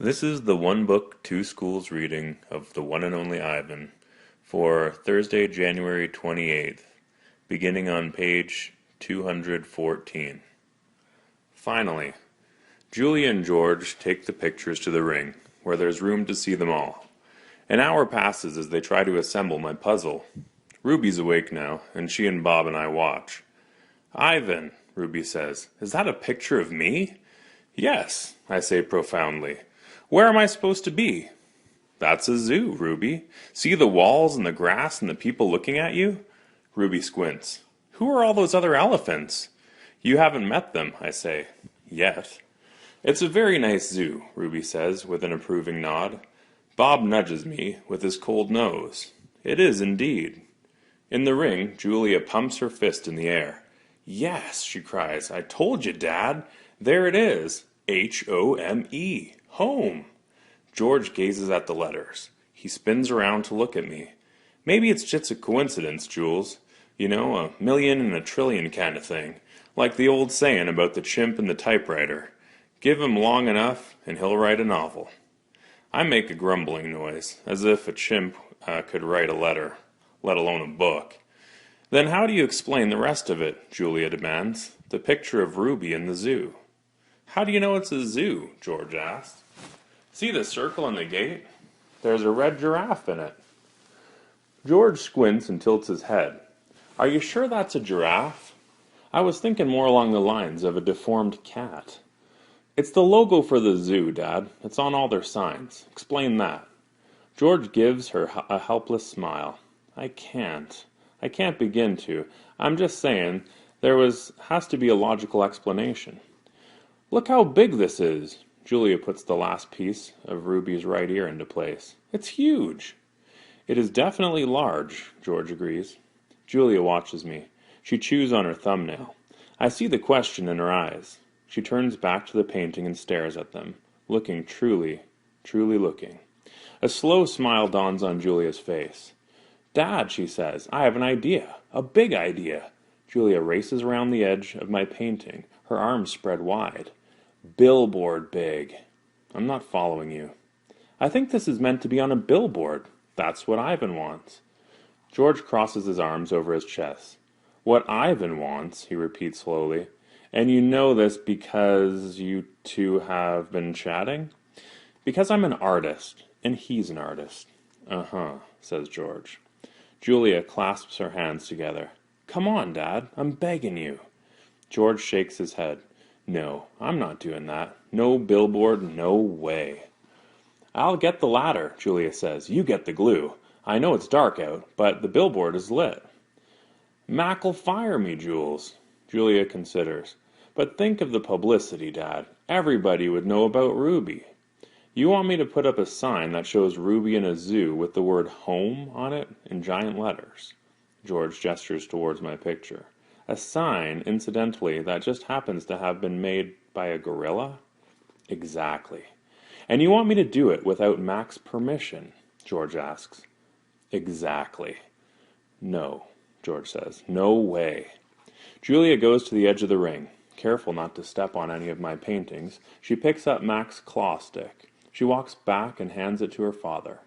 This is the One Book, Two Schools reading of the one and only Ivan for Thursday, January 28th, beginning on page 214. Finally, Julia and George take the pictures to the ring, where there's room to see them all. An hour passes as they try to assemble my puzzle. Ruby's awake now, and she and Bob and I watch. "Ivan," Ruby says, "is that a picture of me?" "Yes," I say profoundly. "Where am I supposed to be?" "That's a zoo, Ruby. See the walls and the grass and the people looking at you?" Ruby squints. "Who are all those other elephants?" "You haven't met them," I say. "Yet." "It's a very nice zoo," Ruby says with an approving nod. Bob nudges me with his cold nose. "It is indeed." In the ring, Julia pumps her fist in the air. "Yes," she cries, "I told you, Dad. There it is. Home. Home. George gazes at the letters. He spins around to look at me. "Maybe it's just a coincidence, Jules. You know, a million in a trillion kind of thing. Like the old saying about the chimp and the typewriter. Give him long enough, and he'll write a novel." I make a grumbling noise, as if a chimp could write a letter, let alone a book. "Then how do you explain the rest of it?" Julia demands. "The picture of Ruby in the zoo." "How do you know it's a zoo?" George asked. "See the circle in the gate? There's a red giraffe in it." George squints and tilts his head. "Are you sure that's a giraffe?" "I was thinking more along the lines of a deformed cat." "It's the logo for the zoo, Dad. It's on all their signs. Explain that." George gives her a helpless smile. I can't begin to. I'm just saying has to be a logical explanation." "Look how big this is." Julia puts the last piece of Ruby's right ear into place. "It's huge." "It is definitely large," George agrees. Julia watches me. She chews on her thumbnail. I see the question in her eyes. She turns back to the painting and stares at them, looking truly looking. A slow smile dawns on Julia's face. "Dad," she says, "I have an idea. A big idea." Julia races around the edge of my painting, her arms spread wide. "Billboard big." I'm not following you. "I think this is meant to be on a billboard. That's what Ivan wants." George crosses his arms over his chest. "What Ivan wants," he repeats slowly. "And you know this because you two have been chatting?" "Because I'm an artist, and he's an artist." "Uh-huh," says George. Julia clasps her hands together. "Come on, Dad, I'm begging you." George shakes his head. "No, I'm not doing that. No billboard, no way." "I'll get the ladder," Julia says. "You get the glue. I know it's dark out, but the billboard is lit." "Mac'll fire me, Jules." Julia considers. "But think of the publicity, Dad. Everybody would know about Ruby." "You want me to put up a sign that shows Ruby in a zoo with the word home on it in giant letters?" George gestures towards my picture. "A sign, incidentally, that just happens to have been made by a gorilla?" "Exactly." "And you want me to do it without Mac's permission?" George asks. "Exactly." "No," George says. "No way." Julia goes to the edge of the ring. Careful not to step on any of my paintings, she picks up Mac's claw stick. She walks back and hands it to her father.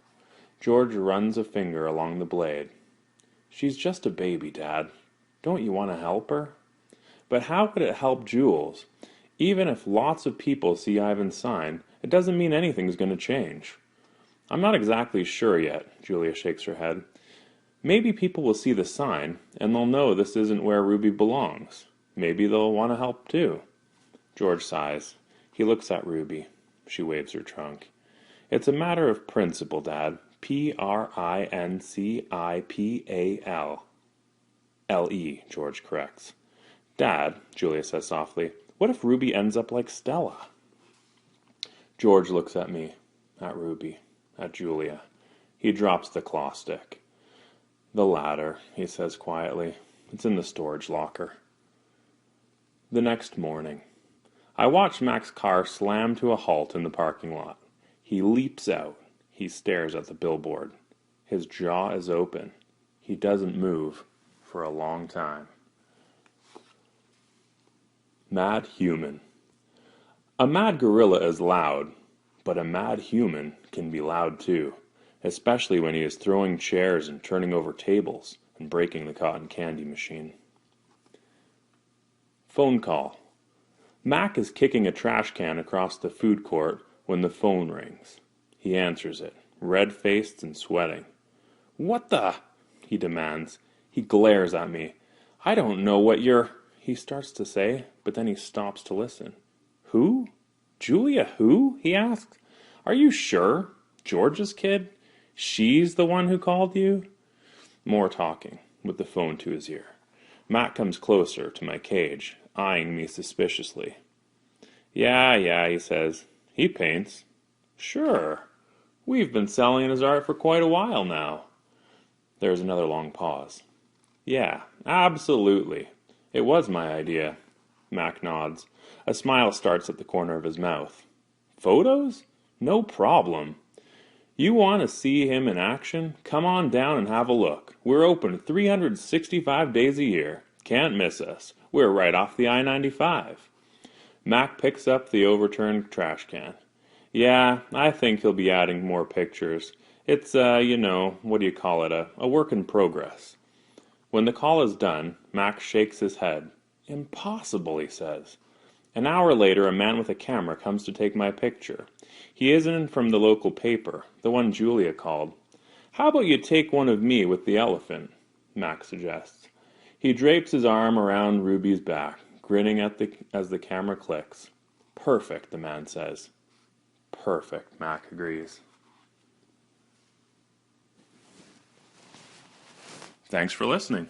George runs a finger along the blade. "She's just a baby, Dad. Don't you want to help her?" "But how could it help Jules? Even if lots of people see Ivan's sign, it doesn't mean anything's going to change." "I'm not exactly sure yet," Julia shakes her head. "Maybe people will see the sign, and they'll know this isn't where Ruby belongs. Maybe they'll want to help too." George sighs. He looks at Ruby. She waves her trunk. "It's a matter of principle, Dad. Principal. L-E, George corrects. "Dad," Julia says softly, "what if Ruby ends up like Stella?" George looks at me, at Ruby, at Julia. He drops the claw stick. "The ladder," he says quietly. "It's in the storage locker." The next morning. I watch Mac's car slam to a halt in the parking lot. He leaps out. He stares at the billboard. His jaw is open. He doesn't move for a long time. Mad human. A mad gorilla is loud, But a mad human can be loud too, especially when he is throwing chairs and turning over tables and breaking the cotton candy machine. Phone call. Mac is kicking a trash can across the food court when the phone rings. He answers it, red-faced and sweating. "What the?" he demands. He glares at me. "I don't know what you're—" he starts to say, but then he stops to listen. "Who? Julia who?" he asks. "Are you sure? George's kid? She's the one who called you?" More talking, with the phone to his ear. Matt comes closer to my cage, eyeing me suspiciously. Yeah, he says. "He paints." "Sure. We've been selling his art for quite a while now." There's another long pause. "Yeah, absolutely. It was my idea." Mac nods. A smile starts at the corner of his mouth. "Photos? No problem. You want to see him in action? Come on down and have a look. We're open 365 days a year. Can't miss us. We're right off the I-95. Mac picks up the overturned trash can. "Yeah, I think he'll be adding more pictures. It's, what do you call it, a work in progress." When the call is done, Mac shakes his head. "Impossible," he says. An hour later, a man with a camera comes to take my picture. He isn't from the local paper, the one Julia called. "How about you take one of me with the elephant?" Mac suggests. He drapes his arm around Ruby's back, grinning as the camera clicks. "Perfect," the man says. "Perfect," Mac agrees. Thanks for listening.